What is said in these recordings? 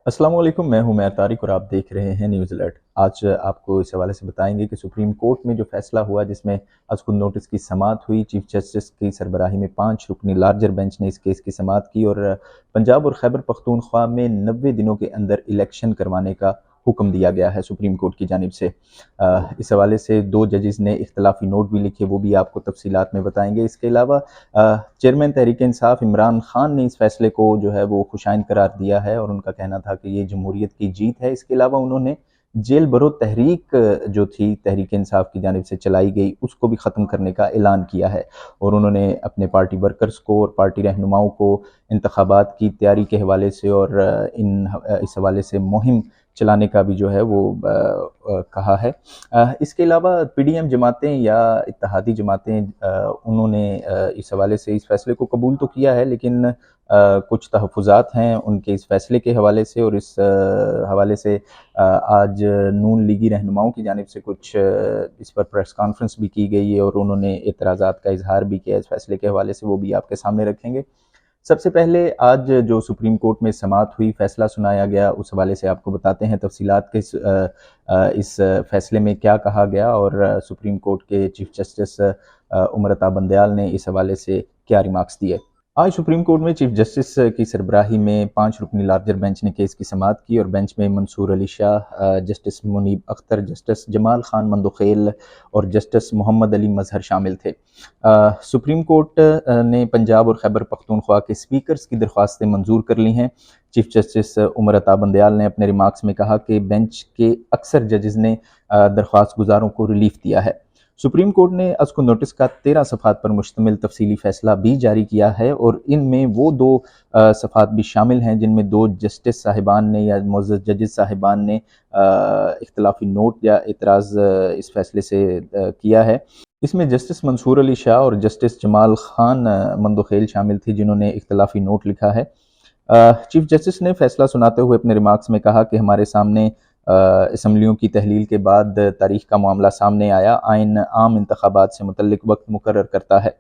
अस्सलाम वालेकुम, मैं हूं उमैर तारिक और आप देख रहे हैं न्यूज़ अलर्ट। आज आपको इस हवाले से बताएंगे कि सुप्रीम कोर्ट में जो फैसला हुआ जिसमें आज खुद नोटिस की समाअत हुई। चीफ जस्टिस की सरबराही में 5 रुकनी लार्जर बेंच ने इस केस की समाअत की और पंजाब और खैबर पख्तूनख्वा में 90 दिनों के अंदर इलेक्शन करवाने का हुक्म दिया गया है सुप्रीम कोर्ट की जानिब से। इस हवाले से 2 जजेस ने इख्तलाफी नोट भी लिखे, वो भी आपको तफसीलात में बताएंगे। इसके अलावा चेयरमैन तहरीक इंसाफ इमरान खान ने इस फैसले को जो है वो खुशाइन करार दिया है और उनका कहना था कि ये जमहूरियत की जीत है। इसके अलावा उन्होंने जेल भरो तहरीक जो थी तहरीक इंसाफ की जानिब से चलाई गई उसको भी ख़त्म करने का ऐलान किया है और उन्होंने अपने पार्टी वर्कर्स को और पार्टी रहनुमाओं को इंतखाबात की तैयारी के हवाले से और इस हवाले से मुहिम चलाने का भी जो है वो कहा है। इसके अलावा पीडीएम जमातें या इत्तेहादी जमातें उन्होंने इस हवाले से इस फैसले को कबूल तो किया है, लेकिन कुछ तहफ़्फ़ुज़ात हैं उनके इस फैसले के हवाले से और इस हवाले से आज नून लीगी रहनुमाओं की जानिब से कुछ इस पर प्रेस कॉन्फ्रेंस भी की गई है और उन्होंने एतराज़ात का इजहार भी किया इस फैसले के हवाले से, वो भी आपके सामने रखेंगे। सबसे पहले आज जो सुप्रीम कोर्ट में समाअत हुई, फैसला सुनाया गया, उस हवाले से आपको बताते हैं तफसीलात के इस फैसले में क्या कहा गया और सुप्रीम कोर्ट के चीफ जस्टिस उमर अता बंदयाल ने इस हवाले से क्या रिमार्क्स दिए। आज सुप्रीम कोर्ट में चीफ जस्टिस की सरबराही में 5 रुकनी लार्जर बेंच ने केस की समाअत की और बेंच में मंसूर अली शाह, जस्टिस मुनीब अख्तर, जस्टिस जमाल खान मंदोखेल और जस्टिस मोहम्मद अली मजहर शामिल थे। सुप्रीम कोर्ट ने पंजाब और खैबर पख्तूनख्वा के स्पीकर्स की दरख्वास्तें मंजूर कर ली हैं। चीफ जस्टिस उमर अता बंदयाल ने अपने रिमार्क्स में कहा कि बेंच के अक्सर जजेस ने दरख्वास्त गुजारों को रिलीफ दिया है। सुप्रीम कोर्ट ने अस्को नोटिस का 13 सफ़ात पर मुश्तमिल तफसीली फैसला भी जारी किया है और इनमें वो 2 सफ़ात भी शामिल हैं जिनमें 2 जस्टिस साहिबान ने या मुअज़्ज़ज़ जजेस साहिबान ने इख्तलाफी नोट या एतराज़ इस फैसले से किया है। इसमें जस्टिस मंसूर अली शाह और जस्टिस जमाल खान मंदोखेल शामिल थी जिन्होंने इख्तलाफी नोट लिखा है। चीफ जस्टिस ने फैसला सुनाते हुए अपने रिमार्क्स में कहा कि हमारे सामने असम्बलियों की तहलील के बाद तारीख का मामला सामने आया। आइन आम इंतखाबात से मुतल्लिक वक्त मुकर्रर करता है।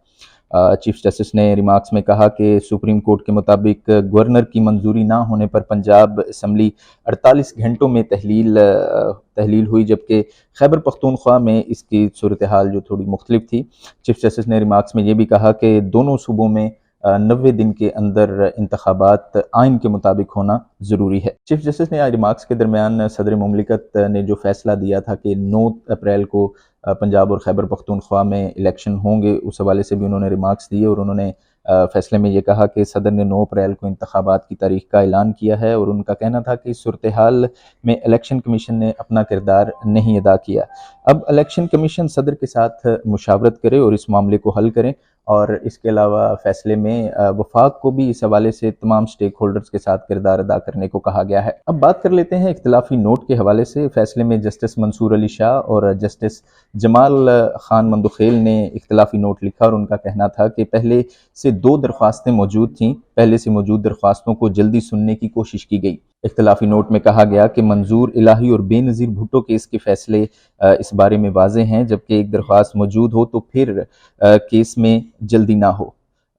चीफ जस्टिस ने रिमार्क्स में कहा कि सुप्रीम कोर्ट के मुताबिक गवर्नर की मंजूरी ना होने पर पंजाब असम्बली 48 घंटों में तहलील हुई, जबकि खैबर पख्तूनख्वा में इसकी सूरत हाल जो थोड़ी मुख्तलिफ थी। चीफ जस्टिस ने रिमार्क्स में ये भी कहा कि दोनों सूबों में 90 दिन के अंदर इंतखाबात आइन के मुताबिक होना ज़रूरी है। चीफ जस्टिस ने आज रिमार्क्स के दरमियान सदर मुमलिकत ने जो फैसला दिया था कि 9 अप्रैल को पंजाब और खैबर पख्तूनख्वा में इलेक्शन होंगे, उस हवाले से भी उन्होंने रिमार्क्स दिए और उन्होंने फैसले में ये कहा कि सदर ने 9 अप्रैल को इंतखाबात की तारीख का ऐलान किया है और उनका कहना था कि इस सूरत हाल में इलेक्शन कमीशन ने अपना किरदार नहीं अदा किया। अब इलेक्शन कमीशन सदर के साथ मुशावरत करे और इस मामले को हल करें और इसके अलावा फैसले में वफाक को भी इस हवाले से तमाम स्टेक होल्डर्स के साथ किरदार अदा करने को कहा गया है। अब बात कर लेते हैं इख्तलाफी नोट के हवाले से। फैसले में जस्टिस मंसूर अली शाह और जस्टिस जमाल खान मंदोखेल ने इख्तलाफी नोट लिखा और उनका कहना था कि पहले से 2 दरख्वास्तें मौजूद थीं, पहले से मौजूद दरख्वास्तों को जल्दी सुनने की कोशिश की गई। इख्तलाफी नोट में कहा गया कि मंजूर इलाही और बेनज़ीर भुट्टो केस के फैसले इस बारे में वाज़ेह हैं, जबकि एक दरख्वास्त मौजूद हो तो फिर केस में जल्दी ना हो।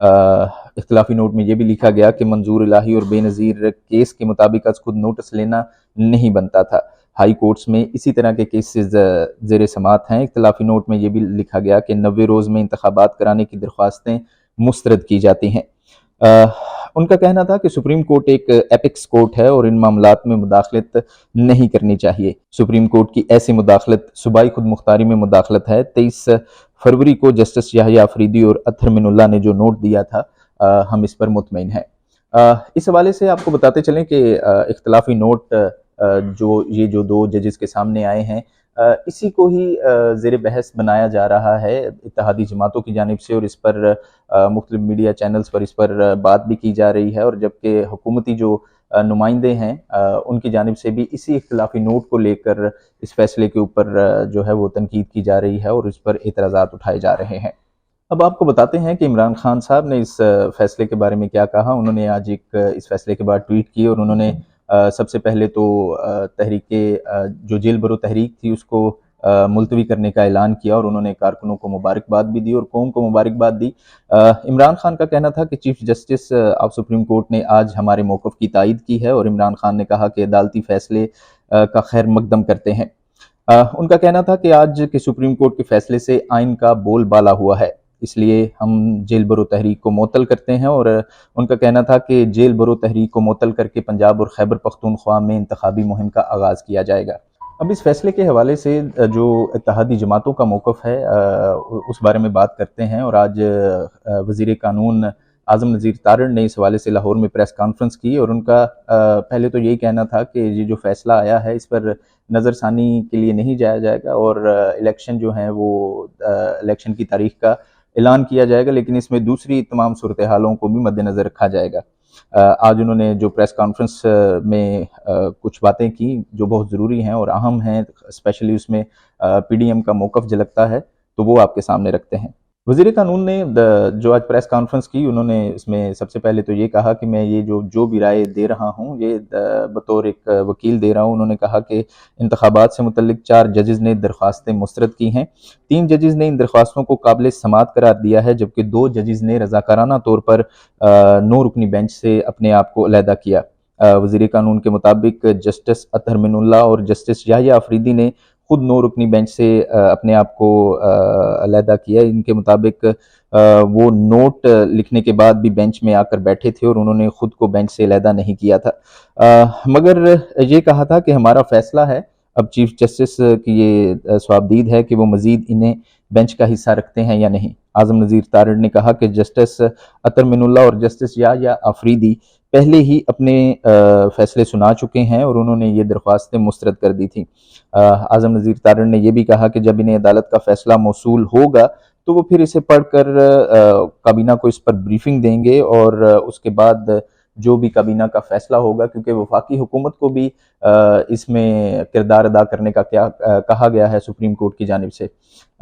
इख्तलाफी नोट में यह भी लिखा गया कि मंजूर इलाही और बेनज़ीर केस के मुताबिक आज खुद नोटिस लेना नहीं बनता था। हाई कोर्ट्स में इसी तरह के केसेस ज़ेर समाअत हैं। इख्तलाफी नोट में यह भी लिखा गया कि 90 रोज़ में इंतखाबात कराने की दरख्वास्तें मुस्तरद की जाती हैं। उनका कहना था कि सुप्रीम कोर्ट एक एपिक्स कोर्ट है और इन मामलात में मुदाखलत नहीं करनी चाहिए। सुप्रीम कोर्ट की ऐसी मुदाखलत सूबाई खुद मुख्तारी में मुदाखलत है। 23 फरवरी को जस्टिस याहिया अफरीदी और अत्हर मिनुल्लाह ने जो नोट दिया था, हम इस पर मुतमईन हैं। इस हवाले से आपको बताते चलें कि इख्तलाफी नोट जो 2 जजेस के सामने आए हैं, इसी को ही ज़ेर बहस बनाया जा रहा है इत्तेहादी जमातों की जानिब से और इस पर मुख्तलिफ मीडिया चैनल्स पर इस पर बात भी की जा रही है और जबकि हुकूमती जो नुमाइंदे हैं उनकी जानिब से भी इसी इख्तलाफी नोट को लेकर इस फैसले के ऊपर जो है वो तनकीद की जा रही है और इस पर एतराज़ात उठाए जा रहे हैं। अब आपको बताते हैं कि इमरान खान साहब ने इस फैसले के बारे में क्या कहा। उन्होंने आज एक इस फैसले के बाद ट्वीट की और उन्होंने सबसे पहले तो जो जेल भरो तहरीक थी उसको मुलतवी करने का ऐलान किया और उन्होंने कारकुनों को मुबारकबाद भी दी और कौम को मुबारकबाद दी। इमरान खान का कहना था कि chief justice of supreme court ने आज हमारे मौक़िफ़ की तायीद की है और इमरान खान ने कहा कि अदालती फैसले का खैर मकदम करते हैं। उनका कहना था कि आज के सुप्रीम कोर्ट के फैसले से आइन का बोलबाला हुआ है, इसलिए हम जेल भरो तहरीक को मुअत्तल करते हैं। और उनका कहना था कि जेल भरो तहरीक को मुअत्तल करके पंजाब और खैबर पख्तूनख्वा में इंतखाबी मुहिम का आगाज़ किया जाएगा। अब इस फैसले के हवाले से जो इत्तेहादी जमातों का मौक़िफ़ है उस बारे में बात करते हैं। और आज वज़ीर कानून आज़म नज़ीर तारड़ ने इस हवाले से लाहौर में प्रेस कॉन्फ्रेंस की और उनका पहले तो यही कहना था कि ये जो फ़ैसला आया है इस पर नज़रसानी के लिए नहीं जाया जाएगा और इलेक्शन जो हैं वो इलेक्शन की तारीख का ऐलान किया जाएगा, लेकिन इसमें दूसरी तमाम सूरत हालों को भी मद्देनज़र रखा जाएगा। आज उन्होंने जो प्रेस कॉन्फ्रेंस में कुछ बातें की जो बहुत ज़रूरी हैं और अहम हैं, स्पेशली उसमें पीडीएम का मौक़िफ़ झलकता है, तो वो आपके सामने रखते हैं। वज़ीर कानून ने जो आज प्रेस कॉन्फ्रेंस की, उन्होंने इसमें सबसे पहले तो ये कहा कि मैं ये जो भी राय दे रहा हूँ ये बतौर एक वकील दे रहा हूँ। उन्होंने कहा कि इंतखाबात से मुतल्लिक 4 जजेज़ ने दरख्वास्तें मुस्तरद की हैं। 3 जजेज़ ने इन दरख्वास्तों को काबिल समाअत करार दिया है, जबकि 2 जजेज़ ने रज़ाकाराना तौर पर 9 रुकनी बेंच से अपने आप को अलहदा किया। वज़ीर कानून के मुताबिक जस्टिस अतहर मिनुल्लाह और जस्टिस याहिया अफरीदी ने खुद 9 रुकनी बेंच से अपने आप को अलहदा किया। इनके मुताबिक वो नोट लिखने के बाद भी बेंच में आकर बैठे थे और उन्होंने खुद को बेंच से अलहदा नहीं किया था, मगर ये कहा था कि हमारा फैसला है। अब चीफ जस्टिस की ये स्वाबदीद है कि वो मज़ीद इन्हें बेंच का हिस्सा रखते हैं या नहीं। आज़म नज़ीर तारड़ ने कहा कि जस्टिस अतर मिनुल्लाह और जस्टिस याहिया अफरीदी पहले ही अपने फैसले सुना चुके हैं और उन्होंने ये दरख्वास्तें मुस्तरद कर दी थी। आज़म नज़ीर तारड़ ने यह भी कहा कि जब इन्हें अदालत का फैसला मौसूल होगा तो वो फिर इसे पढ़कर काबीना को इस पर ब्रीफिंग देंगे और उसके बाद जो भी काबीना का फैसला होगा, क्योंकि वफाकी हुकूमत को भी इसमें किरदार अदा करने का क्या कहा गया है सुप्रीम कोर्ट की जानिब से।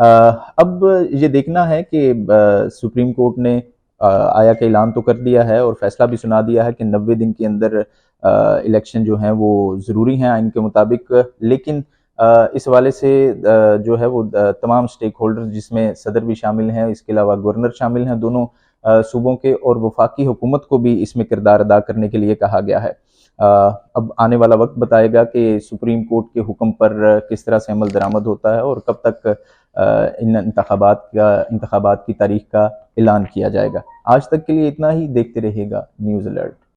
अब ये देखना है कि सुप्रीम कोर्ट ने आया का ऐलान तो कर दिया है और फैसला भी सुना दिया है कि 90 दिन के अंदर इलेक्शन जो हैं वो ज़रूरी हैं आइन के मुताबिक, लेकिन इस हवाले से जो है वो तमाम स्टेक होल्डर्स जिसमें सदर भी शामिल हैं, इसके अलावा गवर्नर शामिल हैं, दोनों सूबों के, और वफाकी हुकूमत को भी इसमें किरदार अदा करने के लिए कहा गया है। अब आने वाला वक्त बताएगा कि सुप्रीम कोर्ट के हुक्म पर किस तरह से अमल दरामद होता है और कब तक इन इंतखाबात की तारीख का ऐलान किया जाएगा। आज तक के लिए इतना ही। देखते रहिएगा न्यूज़ अलर्ट।